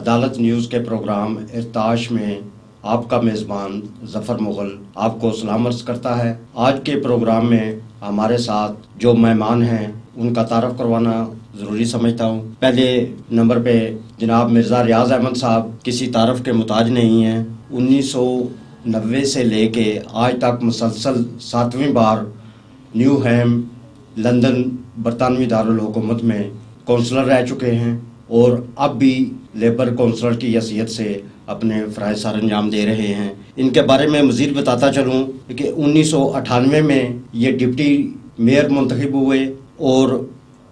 عدالت نیوز کے پروگرام ارتعاش میں آپ کا میزبان ظفر مغل آپ کو سلام عرض کرتا ہے۔ آج کے پروگرام میں ہمارے ساتھ جو مہمان ہیں ان کا تعارف کروانا ضروری سمجھتا ہوں۔ پہلے نمبر پہ جناب مرزا ریاض احمد صاحب کسی تعارف کے محتاج نہیں ہیں۔ 1990 سے لے کے آج تک مسلسل 7ویں بار نیو ہیم لندن برطانوی دارالحکومت میں کونسلر رہ چکے ہیں اور اب بھی لیبر کونسلر کی حیثیت سے اپنے فرائض سر انجام دے رہے ہیں۔ ان کے بارے میں مزید بتاتا چلوں کہ 1998 میں یہ ڈپٹی میئر منتخب ہوئے اور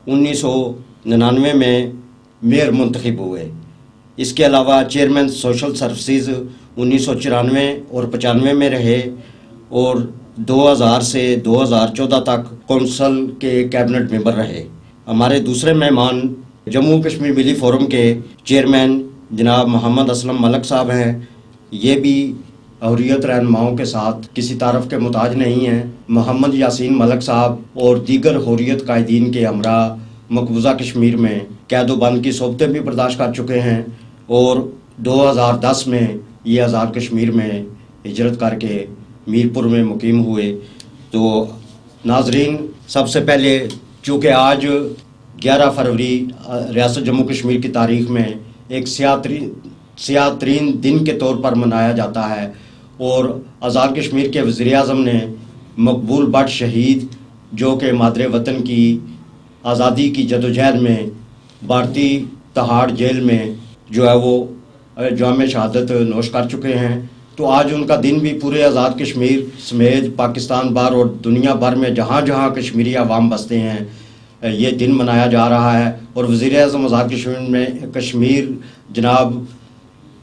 1999 میں میئر منتخب ہوئے۔ اس کے علاوہ چیئرمین سوشل سروسز 1994 اور 95 میں رہے اور 2000 سے 2014 تک کونسل کے کیبنٹ ممبر رہے۔ ہمارے دوسرے مہمان جموں کشمیر ملی فورم کے چیئرمین جناب محمد اسلم ملک صاحب ہیں۔ یہ بھی حریت رہنماؤں کے ساتھ کسی تعارف کے محتاج نہیں ہیں۔ محمد یاسین ملک صاحب اور دیگر حریت قائدین کے ہمراہ مقبوضہ کشمیر میں قید و بند کی صحبتیں بھی برداشت کر چکے ہیں اور 2010 میں یہ آزاد کشمیر میں ہجرت کر کے میرپور میں مقیم ہوئے۔ تو ناظرین، سب سے پہلے چونکہ آج 11 فروری ریاست جموں کشمیر کی تاریخ میں ایک سیاہ ترین دن کے طور پر منایا جاتا ہے اور آزاد کشمیر کے وزیر اعظم نے مقبول بٹ شہید جو کہ مادر وطن کی آزادی کی جدوجہد میں بھارتی تہاڑ جیل میں جو ہے وہ جام شہادت نوش کر چکے ہیں، تو آج ان کا دن بھی پورے آزاد کشمیر سمیت پاکستان بھر اور دنیا بھر میں جہاں جہاں کشمیری عوام بستے ہیں یہ دن منایا جا رہا ہے۔ اور وزیر اعظم آزاد کشمیر جناب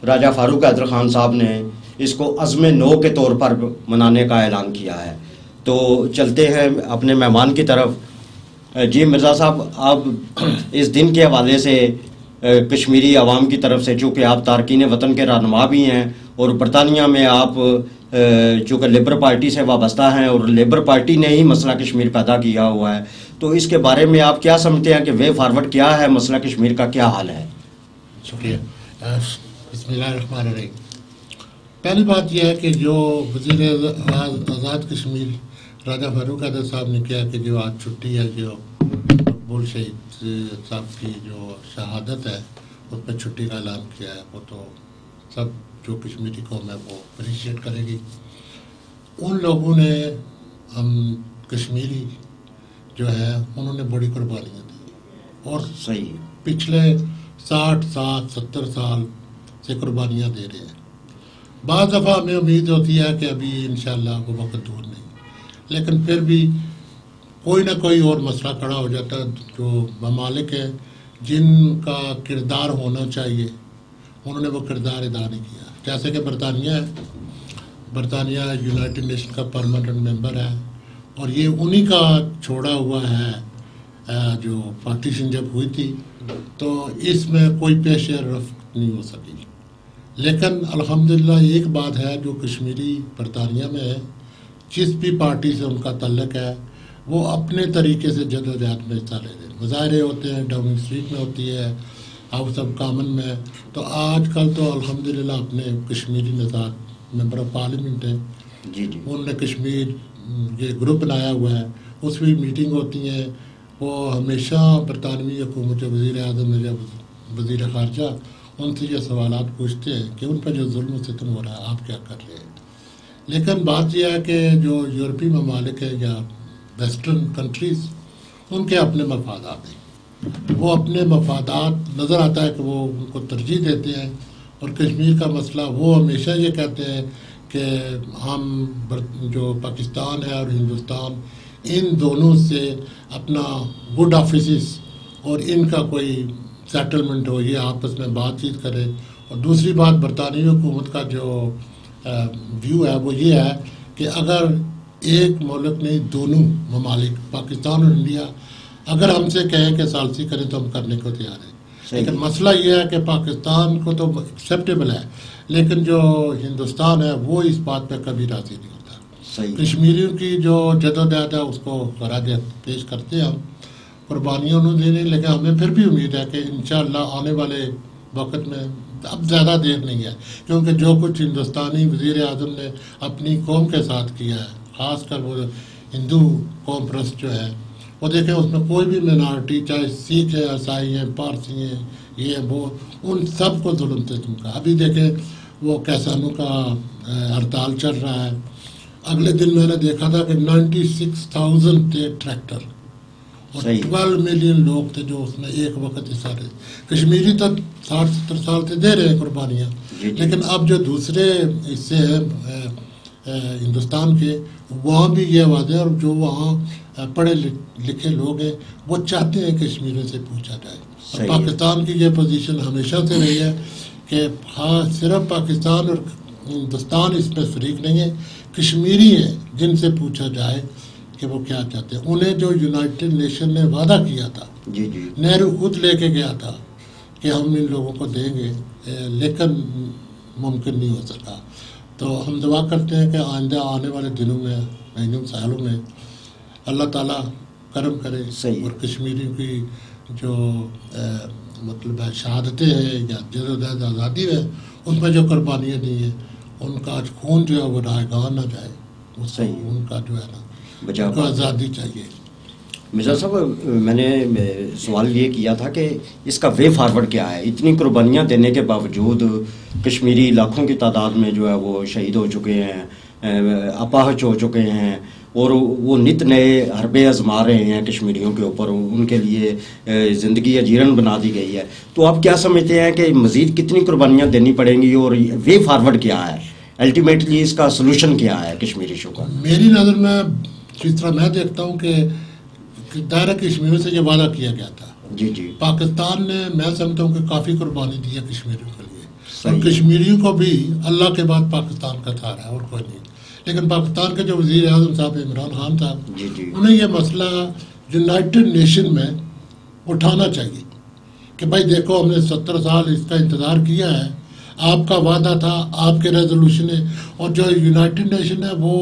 راجہ فاروق حیدر خان صاحب نے اس کو عزم نو کے طور پر منانے کا اعلان کیا ہے۔ تو چلتے ہیں اپنے مہمان کی طرف۔ جی مرزا صاحب، آپ اس دن کے حوالے سے کشمیری عوام کی طرف سے، چونکہ آپ تارکین وطن کے رہنما بھی ہیں اور برطانیہ میں آپ چونکہ لیبر پارٹی سے وابستہ ہیں اور لیبر پارٹی نے ہی مسئلہ کشمیر پیدا کیا ہوا ہے، تو اس کے بارے میں آپ کیا سمجھتے ہیں کہ وے فارورڈ کیا ہے، مسئلہ کشمیر کا کیا حال ہے؟ شکریہ۔ بسم اللہ الرحمن الرحیم۔ پہلی بات یہ ہے کہ جو وزیر آزاد کشمیر راجہ فاروق حیدر صاحب نے کیا کہ جو آج چھٹی ہے، جو مقبول شہید صاحب کی جو شہادت ہے اس پہ چھٹی کا اعلان کیا ہے، وہ تو سب جو کشمیری قوم ہے وہ اپریشیٹ کرے گی۔ ان لوگوں نے، ہم کشمیری جو ہے انہوں نے بڑی قربانیاں دی اور صحیح پچھلے 60-70 سال سے قربانیاں دے رہے ہیں۔ بعض دفعہ ہمیں امید ہوتی ہے کہ ابھی انشاءاللہ وہ وقت دور نہیں، لیکن پھر بھی کوئی نہ کوئی اور مسئلہ کھڑا ہو جاتا ہے۔ جو ممالک ہیں جن کا کردار ہونا چاہیے انہوں نے وہ کردار ادا نہیں کیا، جیسے کہ برطانیہ ہے۔ برطانیہ یونائٹڈ نیشن کا پرماننٹ ممبر ہے اور یہ انہی کا چھوڑا ہوا ہے۔ جو پارٹیشن جب ہوئی تھی تو اس میں کوئی پیش رفت نہیں ہو سکی، لیکن الحمدللہ ایک بات ہے، جو کشمیری برطانیہ میں ہے، جس بھی پارٹی سے ان کا تعلق ہے وہ اپنے طریقے سے جدوجہد میں حصہ لے رہے ہیں۔ مظاہرے ہوتے ہیں، ڈاؤننگ اسٹریٹ میں ہوتی ہے، ہاؤس آف کامن میں، تو آج کل تو الحمدللہ اپنے کشمیری نژاد ممبر آف پارلیمنٹ ہیں، جی جی، انہوں نے کشمیر یہ گروپ بنایا ہوا ہے، اس میں میٹنگ ہوتی ہیں۔ وہ ہمیشہ برطانوی حکومت وزیر اعظم نے جب وزیر خارجہ ان سے یہ سوالات پوچھتے ہیں کہ ان پہ جو ظلم و ستم ہو رہا ہے آپ کیا کر رہے ہیں۔ لیکن بات یہ ہے کہ جو یورپی ممالک ہیں یا ویسٹرن کنٹریز، ان کے اپنے مفادات ہیں، وہ اپنے مفادات نظر آتا ہے کہ وہ ان کو ترجیح دیتے ہیں، اور کشمیر کا مسئلہ وہ ہمیشہ یہ کہتے ہیں کہ ہم جو پاکستان ہے اور ہندوستان، ان دونوں سے اپنا گڈ آفیسز اور ان کا کوئی سیٹلمنٹ ہو، یہ آپس میں بات چیت کرے۔ اور دوسری بات برطانوی حکومت کا جو ویو ہے وہ یہ ہے کہ اگر ایک ملک نہیں، دونوں ممالک پاکستان اور انڈیا اگر ہم سے کہیں کہ ثالثی کریں تو ہم کرنے کو تیار ہیں، لیکن مسئلہ یہ ہے کہ پاکستان کو تو ایکسیپٹیبل ہے، لیکن جو ہندوستان ہے وہ اس بات پہ کبھی راضی نہیں ہوتا۔ کشمیریوں کی جو جدوجہد ہے اس کو خراج پیش کرتے ہیں ہم، قربانیاں انہوں نے دینی، لیکن ہمیں پھر بھی امید ہے کہ انشاءاللہ آنے والے وقت میں اب زیادہ دیر نہیں ہے، کیونکہ جو کچھ ہندوستانی وزیر اعظم نے اپنی قوم کے ساتھ کیا ہے، خاص کر وہ ہندو قوم پرست جو ہے، وہ دیکھیں اس میں کوئی بھی مینارٹی، چاہے سکھ ہیں، عیسائی ہیں، پارسی ہیں، یہ وہ، ان سب کو ظلم سے چمکا. ابھی دیکھیں وہ کسانوں کا ہڑتال چل رہا ہے. اگلے دن میں نے دیکھا تھا کہ 96,000 تھے ٹریکٹر اور 12 ملین لوگ تھے جو اس میں ایک وقت حصہ رہے. کشمیری تک 60-70 سال سے دے رہے ہیں قربانیاں، لیکن اب جو دوسرے حصے ہیں ہندوستان کے، وہاں بھی یہ آواز ہے، اور جو وہاں پڑھے لکھے لوگ ہیں وہ چاہتے ہیں کشمیریوں سے پوچھا جائے. اور پاکستان کی یہ پوزیشن ہمیشہ سے رہی ہے کہ ہاں صرف پاکستان اور ہندوستان اس میں شریک نہیں ہے، کشمیری ہیں جن سے پوچھا جائے کہ وہ کیا چاہتے ہیں. انہیں جو یونائٹڈ نیشن نے وعدہ کیا تھا، نہرو خود لے کے گیا تھا کہ ہم ان لوگوں کو دیں گے، لیکن ممکن نہیں ہو سکا. تو ہم دعا کرتے ہیں کہ آئندہ آنے والے دنوں میں، مہینوں، سالوں میں اللہ تعالیٰ کرم کرے اور کشمیریوں کی جو مطلب ہے شہادتیں ہیں یا جدوجہد آزادی ہے، اس میں جو قربانیاں دی ہیں، ان کا خون جو ہے وہ رائے گاہ نہ جائے. ان کا جو ہے نا ان کو آزادی چاہیے. مرزا صاحب، میں نے سوال یہ کیا تھا کہ اس کا وے فارورڈ کیا ہے؟ اتنی قربانیاں دینے کے باوجود کشمیری لاکھوں کی تعداد میں جو ہے وہ شہید ہو چکے ہیں، اپاہج ہو چکے ہیں، اور وہ نت نئے حربے آزما رہے ہیں کشمیریوں کے اوپر، ان کے لیے زندگی اجیرن بنا دی گئی ہے. تو آپ کیا سمجھتے ہیں کہ مزید کتنی قربانیاں دینی پڑیں گی، اور وے فارورڈ کیا ہے؟ الٹیمیٹلی اس کا سلوشن کیا ہے کشمیری ایشو کا؟ میری نظر میں جس طرح میں دیکھتا ہوں کہ دائرہ کشمیریوں سے یہ وعدہ کیا گیا تھا. پاکستان نے، میں سمجھتا ہوں کہ کافی قربانی دی ہے کشمیریوں کے لیے، اور کشمیریوں کو بھی اللہ کے بعد پاکستان کا سہارا ہے اور کوئی نہیں. لیکن پاکستان کے جو وزیر اعظم صاحب عمران خان صاحب، انہیں یہ مسئلہ یونائٹڈ نیشن میں اٹھانا چاہیے کہ بھائی دیکھو ہم نے 70 سال اس کا انتظار کیا ہے، آپ کا وعدہ تھا، آپ کے ریزولوشن ہے، اور جو یونائٹڈ نیشن ہے وہ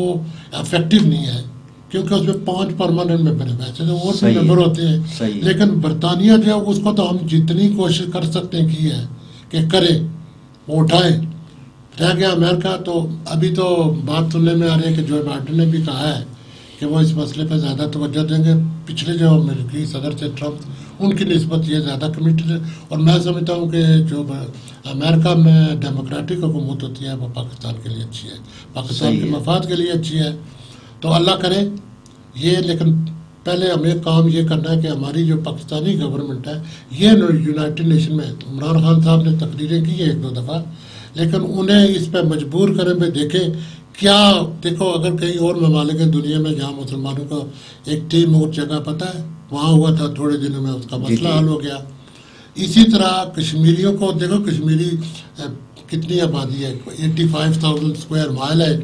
افیکٹو نہیں ہے، کیونکہ اس میں 5 پرماننٹ ممبر ہیں. ویسے تو اور بھی ممبر ہوتے ہیں، لیکن برطانیہ جو ہے اس کو تو ہم جتنی کوشش کر سکتے ہیں کی ہے کہ کریں، وہ اٹھائیں. رہ گیا امریکہ، تو ابھی تو بات سننے میں آ رہی ہے کہ جو بائیڈن نے بھی کہا ہے کہ وہ اس مسئلے پہ زیادہ توجہ دیں گے. پچھلے جو امریکی صدر تھے ٹرمپ، ان کی نسبت یہ زیادہ کمیٹڈ ہے. اور میں سمجھتا ہوں کہ جو امریکہ میں ڈیموکریٹک حکومت ہوتی ہے وہ پاکستان کے لیے اچھی ہے، پاکستان کے مفاد کے لیے اچھی ہے. تو اللہ کرے یہ، لیکن پہلے ہمیں کام یہ کرنا ہے کہ ہماری جو پاکستانی گورنمنٹ ہے، یہ یونائٹڈ نیشن میں عمران خان صاحب نے تقریریں کی ہیں 1-2 دفعہ، لیکن انہیں اس پہ مجبور کریں پہ دیکھیں کیا. دیکھو اگر کہیں اور ممالک ہیں دنیا میں جہاں مسلمانوں کا ایک ٹیم اور جگہ پتہ ہے، وہاں ہوا تھا تھوڑے دنوں میں اس کا مسئلہ حل ہو گیا. اسی طرح کشمیریوں کو دیکھو، کشمیری کتنی آبادی ہے، 85,000 اسکوائر مائل ہے.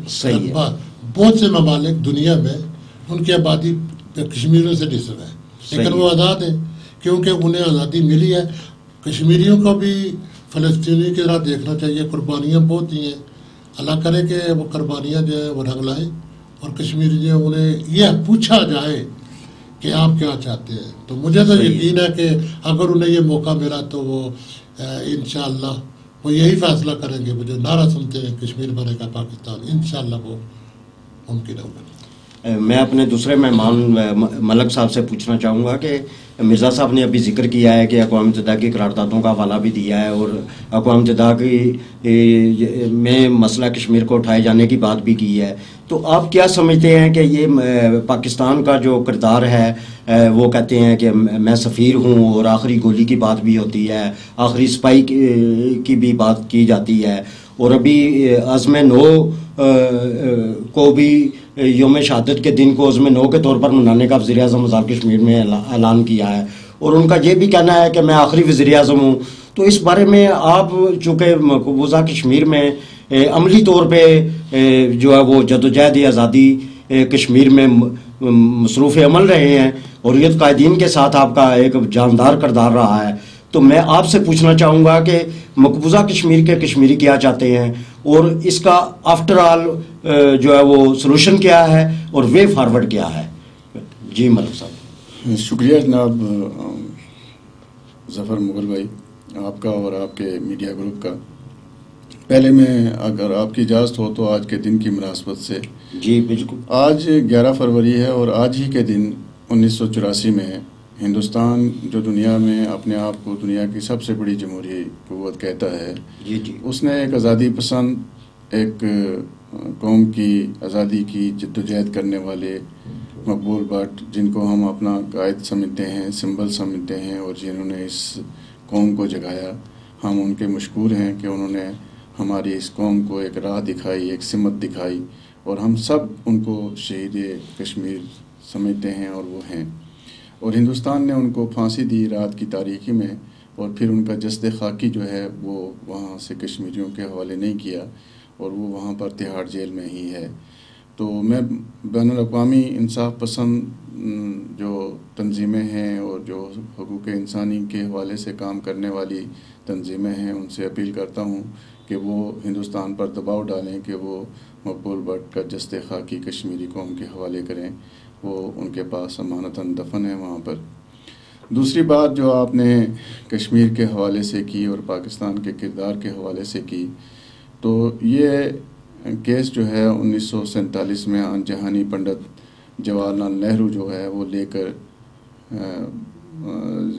بہت سے ممالک دنیا میں ان کی آبادی کشمیریوں سے نصف ہے، لیکن وہ آزاد ہیں کیونکہ انہیں آزادی ملی ہے. کشمیریوں کو بھی فلسطینی کی طرح دیکھنا چاہیے. قربانیاں بہت ہی ہیں، اللہ کرے کہ وہ قربانیاں جو ہیں وہ رنگ لائیں، اور کشمیری جو انہیں یہ پوچھا جائے کہ آپ کیا چاہتے ہیں. تو مجھے تو یقین ہے کہ اگر انہیں یہ موقع ملا تو وہ انشاءاللہ وہ یہی فیصلہ کریں گے. وہ جو نعرہ سنتے ہیں کشمیر بنے گا پاکستان، انشاءاللہ وہ ممکن ہوگا. میں اپنے دوسرے مہمان ملک صاحب سے پوچھنا چاہوں گا کہ مرزا صاحب نے ابھی ذکر کیا ہے کہ اقوام متحدہ کی قراردادوں کا حوالہ بھی دیا ہے، اور اقوام متحدہ کی میں مسئلہ کشمیر کو اٹھائے جانے کی بات بھی کی ہے. تو آپ کیا سمجھتے ہیں کہ یہ پاکستان کا جو کردار ہے، وہ کہتے ہیں کہ میں سفیر ہوں، اور آخری گولی کی بات بھی ہوتی ہے، آخری سپائی کی بھی بات کی جاتی ہے، اور ابھی عزم نو کو بھی یوم شہادت کے دن کو عزم نو کے طور پر منانے کا وزیر اعظم آزاد کشمیر میں اعلان کیا ہے، اور ان کا یہ بھی کہنا ہے کہ میں آخری وزیر اعظم ہوں. تو اس بارے میں آپ چونکہ مقبوضہ کشمیر میں عملی طور پہ جو ہے وہ جدوجہد آزادی کشمیر میں مصروف عمل رہے ہیں، حریت قائدین کے ساتھ آپ کا ایک جاندار کردار رہا ہے، تو میں آپ سے پوچھنا چاہوں گا کہ مقبوضہ کشمیر کے کشمیری کیا چاہتے ہیں، اور اس کا آفٹر آل جو ہے وہ سلوشن کیا ہے اور وے فارورڈ کیا ہے. جی ملک صاحب. شکریہ جناب ظفر مغل بھائی، آپ کا اور آپ کے میڈیا گروپ کا. پہلے میں اگر آپ کی اجازت ہو تو آج کے دن کی مناسبت سے، جی بالکل. آج 11 فروری ہے اور آج ہی کے دن 1984 میں ہندوستان جو دنیا میں اپنے آپ کو دنیا کی سب سے بڑی جمہوری قوت کہتا ہے، جی جی. اس نے ایک آزادی پسند ایک قوم کی آزادی کی جدوجہد کرنے والے مقبول بٹ، جن کو ہم اپنا قائد سمجھتے ہیں، سمبل سمجھتے ہیں، اور جنہوں نے اس قوم کو جگایا، ہم ان کے مشکور ہیں کہ انہوں نے ہماری اس قوم کو ایک راہ دکھائی، ایک سمت دکھائی، اور ہم سب ان کو شہید کشمیر سمجھتے ہیں اور وہ ہیں. اور ہندوستان نے ان کو پھانسی دی رات کی تاریکی میں، اور پھر ان کا جسد خاکی جو ہے وہ وہاں سے کشمیریوں کے حوالے نہیں کیا، اور وہ وہاں پر تہاڑ جیل میں ہی ہے. تو میں بین الاقوامی انصاف پسند جو تنظیمیں ہیں اور جو حقوق انسانی کے حوالے سے کام کرنے والی تنظیمیں ہیں، ان سے اپیل کرتا ہوں کہ وہ ہندوستان پر دباؤ ڈالیں کہ وہ مقبول بٹ کا جسد خاکی کشمیری قوم کے حوالے کریں. وہ ان کے پاس امانتاً دفن ہے وہاں پر. دوسری بات جو آپ نے کشمیر کے حوالے سے کی اور پاکستان کے کردار کے حوالے سے کی، تو یہ کیس جو ہے 1947 میں جہانی پنڈت جواہر لال نہرو جو ہے وہ لے کر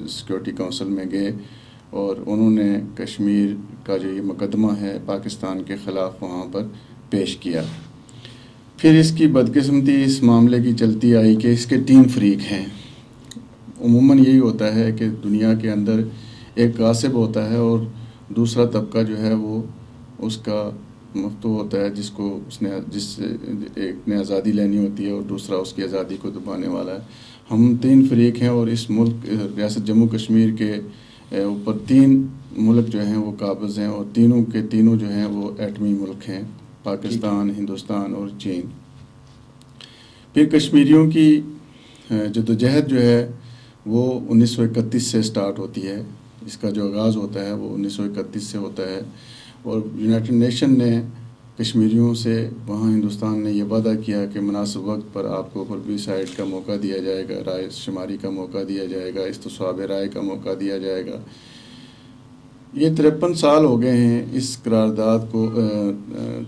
سیکورٹی کونسل میں گئے، اور انہوں نے کشمیر کا جو یہ مقدمہ ہے پاکستان کے خلاف وہاں پر پیش کیا. پھر اس کی بدقسمتی اس معاملے کی چلتی آئی کہ اس کے 3 فریق ہیں. عموماً یہی ہوتا ہے کہ دنیا کے اندر ایک غاصب ہوتا ہے اور دوسرا طبقہ جو ہے وہ اس کا مفتو ہوتا ہے، جس ایک نے آزادی لینی ہوتی ہے اور دوسرا اس کی آزادی کو دبانے والا ہے. ہم 3 فریق ہیں، اور اس ملک ریاست جموں کشمیر کے اوپر 3 ملک جو ہیں وہ قابض ہیں، اور تینوں کے تینوں جو ہیں وہ ایٹمی ملک ہیں، پاکستان، ہندوستان اور چین. پھر کشمیریوں کی جدوجہد جو ہے وہ 1931 سے سٹارٹ ہوتی ہے. اس کا جو آغاز ہوتا ہے وہ 1931 سے ہوتا ہے، اور یونائٹڈ نیشن نے کشمیریوں سے وہاں ہندوستان نے یہ وعدہ کیا کہ مناسب وقت پر آپ کو پلبیسائڈ کا موقع دیا جائے گا، رائے شماری کا موقع دیا جائے گا، استصواب رائے کا موقع دیا جائے گا. یہ 53 سال ہو گئے ہیں اس قرارداد کو،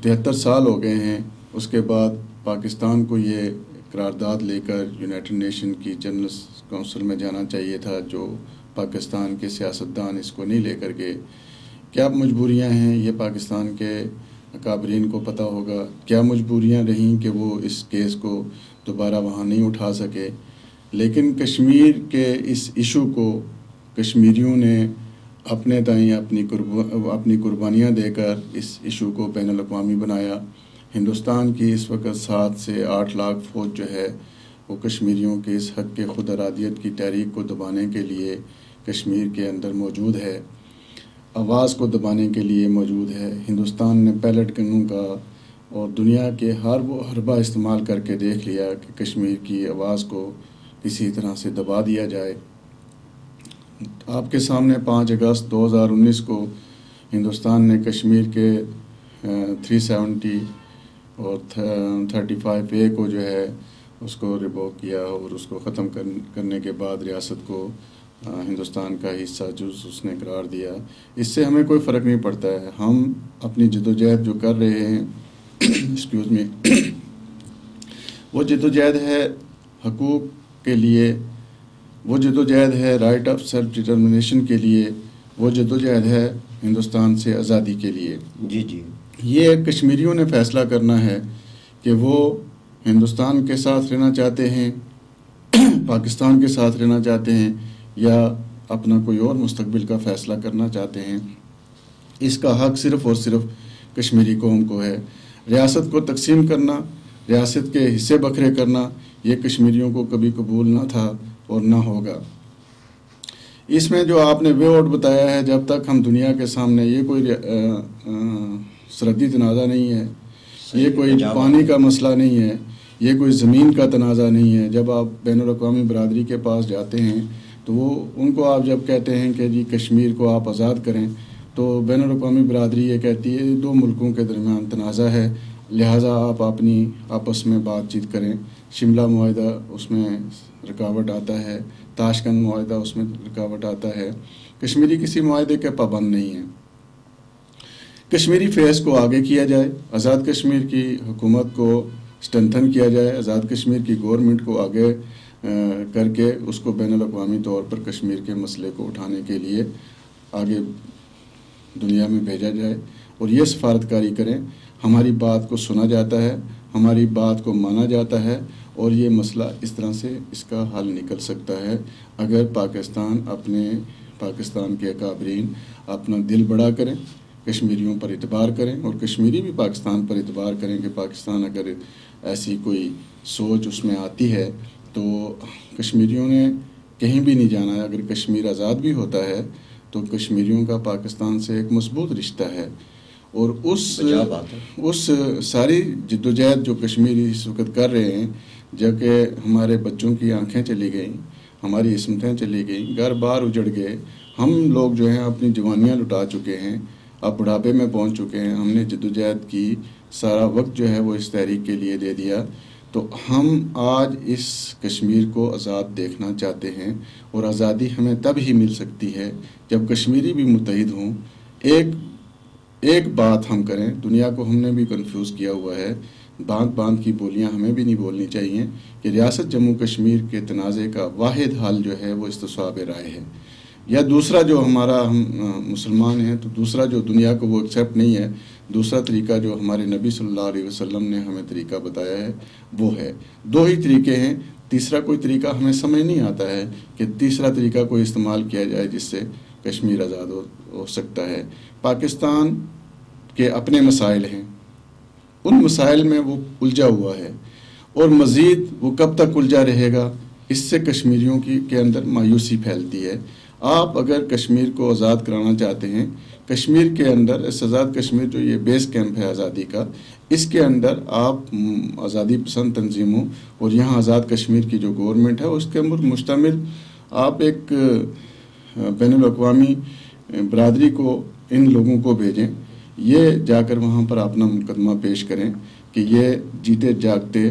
73 سال ہو گئے ہیں. اس کے بعد پاکستان کو یہ قرارداد لے کر یونائٹڈ نیشن کی جنرل کونسل میں جانا چاہیے تھا، جو پاکستان کے سیاستدان اس کو نہیں لے کر گئے. کیا مجبوریاں ہیں یہ پاکستان کے اکابرین کو پتہ ہوگا، کیا مجبوریاں رہیں کہ وہ اس کیس کو دوبارہ وہاں نہیں اٹھا سکے. لیکن کشمیر کے اس ایشو کو کشمیریوں نے اپنے تئیں اپنی قربانیاں دے کر اس ایشو کو بین الاقوامی بنایا. ہندوستان کی اس وقت 7 سے 8 لاکھ فوج جو ہے وہ کشمیریوں کے اس حق کے خود ارادیت کی تحریک کو دبانے کے لیے کشمیر کے اندر موجود ہے، آواز کو دبانے کے لیے موجود ہے. ہندوستان نے پیلٹ گنوں کا اور دنیا کے ہر وہ حربہ استعمال کر کے دیکھ لیا کہ کشمیر کی آواز کو کسی طرح سے دبا دیا جائے. آپ کے سامنے 5 اگست 2019 کو ہندوستان نے کشمیر کے 370 اور 35A کو جو ہے اس کو ریووک کیا، اور اس کو ختم کرنے کے بعد ریاست کو ہندوستان کا حصہ اس نے قرار دیا. اس سے ہمیں کوئی فرق نہیں پڑتا ہے. ہم اپنی جدوجہد جو کر رہے ہیں ایکسکیوز می وہ جدوجہد ہے حقوق کے لیے، وہ جدوجہد ہے رائٹ آف سیلف ڈٹرمنیشن کے لیے، وہ جدوجہد ہے ہندوستان سے آزادی کے لیے. جی جی. یہ کشمیریوں نے فیصلہ کرنا ہے کہ وہ ہندوستان کے ساتھ رہنا چاہتے ہیں، پاکستان کے ساتھ رہنا چاہتے ہیں، یا اپنا کوئی اور مستقبل کا فیصلہ کرنا چاہتے ہیں. اس کا حق صرف اور صرف کشمیری قوم کو ہے. ریاست کو تقسیم کرنا، ریاست کے حصے بکھرے کرنا، یہ کشمیریوں کو کبھی قبول نہ تھا اور نہ ہوگا. اس میں جو آپ نے وے آؤٹ بتایا ہے، جب تک ہم دنیا کے سامنے، یہ کوئی سرحدی تنازع نہیں ہے، یہ کوئی پانی کا مسئلہ نہیں ہے، یہ کوئی زمین کا تنازع نہیں ہے. جب آپ بین الاقوامی برادری کے پاس جاتے ہیں تو وہ ان کو آپ جب کہتے ہیں کہ جی کشمیر کو آپ آزاد کریں، تو بین الاقوامی برادری یہ کہتی ہے 2 ملکوں کے درمیان تنازع ہے، لہٰذا آپ اپنی آپس میں بات چیت کریں. شملہ معاہدہ اس میں رکاوٹ آتا ہے، تاشکند معاہدہ اس میں رکاوٹ آتا ہے. کشمیری کسی معاہدے کے پابند نہیں ہیں. کشمیری فیس کو آگے کیا جائے، آزاد کشمیر کی حکومت کو اسٹرنتھن کیا جائے، آزاد کشمیر کی گورنمنٹ کو آگے کر کے اس کو بین الاقوامی طور پر کشمیر کے مسئلے کو اٹھانے کے لیے آگے دنیا میں بھیجا جائے اور یہ سفارتکاری کریں. ہماری بات کو سنا جاتا ہے، ہماری بات کو مانا جاتا ہے اور یہ مسئلہ اس طرح سے اس کا حل نکل سکتا ہے اگر پاکستان کے اکابرین اپنا دل بڑا کریں، کشمیریوں پر اعتبار کریں اور کشمیری بھی پاکستان پر اعتبار کریں کہ پاکستان اگر ایسی کوئی سوچ اس میں آتی ہے تو کشمیریوں نے کہیں بھی نہیں جانا ہے. اگر کشمیر آزاد بھی ہوتا ہے تو کشمیریوں کا پاکستان سے ایک مضبوط رشتہ ہے اور اس ساری جدوجہد جو کشمیری اس وقت کر رہے ہیں، جب کہ ہمارے بچوں کی آنکھیں چلی گئیں، ہماری عصمتیں چلی گئیں، گھر بار اجڑ گئے، ہم لوگ جو ہیں اپنی جوانیاں لٹا چکے ہیں، اب بڑھاپے میں پہنچ چکے ہیں، ہم نے جدوجہد کی، سارا وقت جو ہے وہ اس تحریک کے لیے دے دیا، تو ہم آج اس کشمیر کو آزاد دیکھنا چاہتے ہیں اور آزادی ہمیں تب ہی مل سکتی ہے جب کشمیری بھی متحد ہوں. ایک بات ہم کریں، دنیا کو ہم نے بھی کنفیوز کیا ہوا ہے، باندھ کی بولیاں ہمیں بھی نہیں بولنی چاہیے کہ ریاست جموں کشمیر کے تنازع کا واحد حل جو ہے وہ استصواب رائے ہے، یا دوسرا جو ہمارا ہم مسلمان ہیں تو دوسرا جو دنیا کو وہ ایکسیپٹ نہیں ہے، دوسرا طریقہ جو ہمارے نبی صلی اللہ علیہ وسلم نے ہمیں طریقہ بتایا ہے وہ ہے. 2 ہی طریقے ہیں، تیسرا کوئی طریقہ ہمیں سمجھ نہیں آتا ہے کہ تیسرا طریقہ کوئی استعمال کیا جائے جس سے کشمیر آزاد ہو سکتا ہے. پاکستان کے اپنے مسائل ہیں، ان مسائل میں وہ الجھا ہوا ہے اور مزید وہ کب تک الجھا رہے گا، اس سے کشمیریوں کے اندر مایوسی پھیلتی ہے. آپ اگر کشمیر کو آزاد کرانا چاہتے ہیں، کشمیر کے اندر اس آزاد کشمیر جو یہ بیس کیمپ ہے آزادی کا، اس کے اندر آپ آزادی پسند تنظیموں اور یہاں آزاد کشمیر کی جو گورنمنٹ ہے اس کے اندر مشتمل آپ ایک بین الاقوامی برادری کو، ان لوگوں کو بھیجیں، یہ جا کر وہاں پر اپنا مقدمہ پیش کریں کہ یہ جیتے جاگتے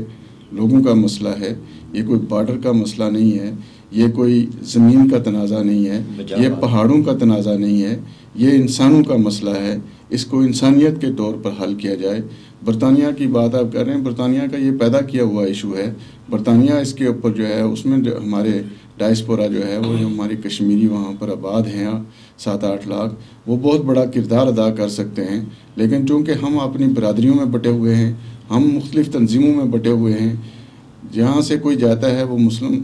لوگوں کا مسئلہ ہے، یہ کوئی بارڈر کا مسئلہ نہیں ہے، یہ کوئی زمین کا تنازع نہیں ہے، یہ پہاڑوں کا تنازع نہیں ہے، یہ انسانوں کا مسئلہ ہے، اس کو انسانیت کے طور پر حل کیا جائے. برطانیہ کی بات آپ کر رہے ہیں، برطانیہ کا یہ پیدا کیا ہوا ایشو ہے. برطانیہ اس کے اوپر جو ہے اس میں جو ہمارے ڈائسپورا جو ہے وہ جو ہماری کشمیری وہاں پر آباد ہیں 7-8 لاکھ، وہ بہت بڑا کردار ادا کر سکتے ہیں. لیکن چونکہ ہم اپنی برادریوں میں بٹے ہوئے ہیں، ہم مختلف تنظیموں میں بٹے ہوئے ہیں، جہاں سے کوئی جاتا ہے وہ مسلم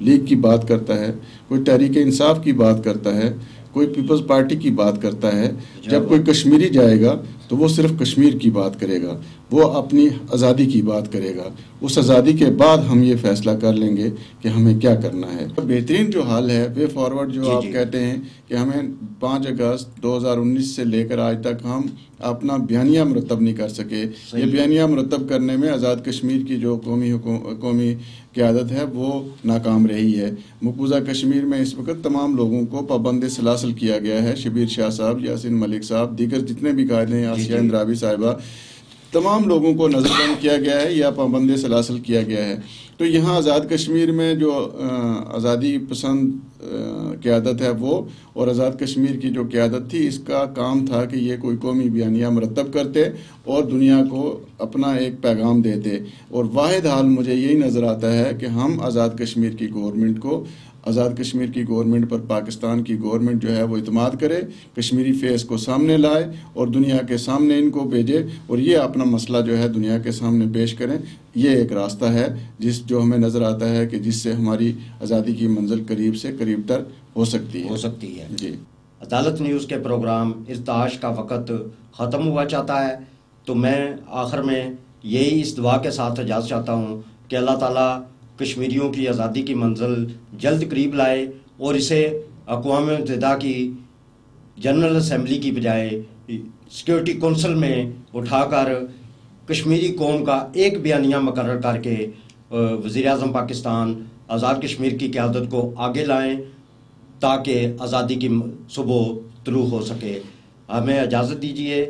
لیگ کی بات کرتا ہے، کوئی تحریک انصاف کی بات کرتا ہے، کوئی پیپلز پارٹی کی بات کرتا ہے. جب کوئی کشمیری جائے گا تو وہ صرف کشمیر کی بات کرے گا، وہ اپنی آزادی کی بات کرے گا. اس آزادی کے بعد ہم یہ فیصلہ کر لیں گے کہ ہمیں کیا کرنا ہے. بہترین جو حل ہے، وے فارورڈ جو آپ کہتے ہیں کہ ہمیں 5 اگست 2019 سے لے کر آج تک ہم اپنا بیانیہ مرتب نہیں کر سکے. یہ بیانیہ مرتب کرنے میں آزاد کشمیر کی جو قومی قیادت ہے وہ ناکام رہی ہے. مقبوضہ کشمیر میں اس وقت تمام لوگوں کو پابند سلاسل کیا گیا ہے. شبیر شاہ صاحب، یاسین ملک صاحب، دیگر جتنے بھی قائد ہیں، آسیہ اندرابی صاحبہ، تمام لوگوں کو نظر بند کیا گیا ہے یا پابند سلاسل کیا گیا ہے. تو یہاں آزاد کشمیر میں جو آزادی پسند قیادت ہے وہ، اور آزاد کشمیر کی جو قیادت تھی، اس کا کام تھا کہ یہ کوئی قومی بیانیہ مرتب کرتے اور دنیا کو اپنا ایک پیغام دیتے. اور واحد حال مجھے یہی نظر آتا ہے کہ ہم آزاد کشمیر کی گورنمنٹ کو، آزاد کشمیر کی گورنمنٹ پر پاکستان کی گورنمنٹ جو ہے وہ اعتماد کرے، کشمیری فیس کو سامنے لائے اور دنیا کے سامنے ان کو بھیجے اور یہ اپنا مسئلہ جو ہے دنیا کے سامنے پیش کریں. یہ ایک راستہ ہے جو ہمیں نظر آتا ہے کہ جس سے ہماری آزادی کی منزل قریب سے قریب تر ہو سکتی ہے. جی، عدالت نیوز کے پروگرام ارتعاش کا وقت ختم ہوا چاہتا ہے، تو میں آخر میں یہی اس دعا کے ساتھ اجازت چاہتا ہوں کہ اللہ تعالیٰ کشمیریوں کی آزادی کی منزل جلد قریب لائے اور اسے اقوام متحدہ کی جنرل اسمبلی کی بجائے سیکورٹی کونسل میں اٹھا کر کشمیری قوم کا ایک بیانیہ مقرر کر کے وزیر اعظم پاکستان آزاد کشمیر کی قیادت کو آگے لائیں تاکہ آزادی کی صبح طلوع ہو سکے. ہمیں اجازت دیجیے،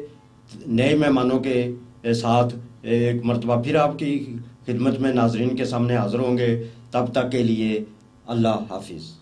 نئے مہمانوں کے ساتھ ایک مرتبہ پھر آپ کی خدمت میں ناظرین کے سامنے حاضر ہوں گے. تب تک کے لیے اللہ حافظ.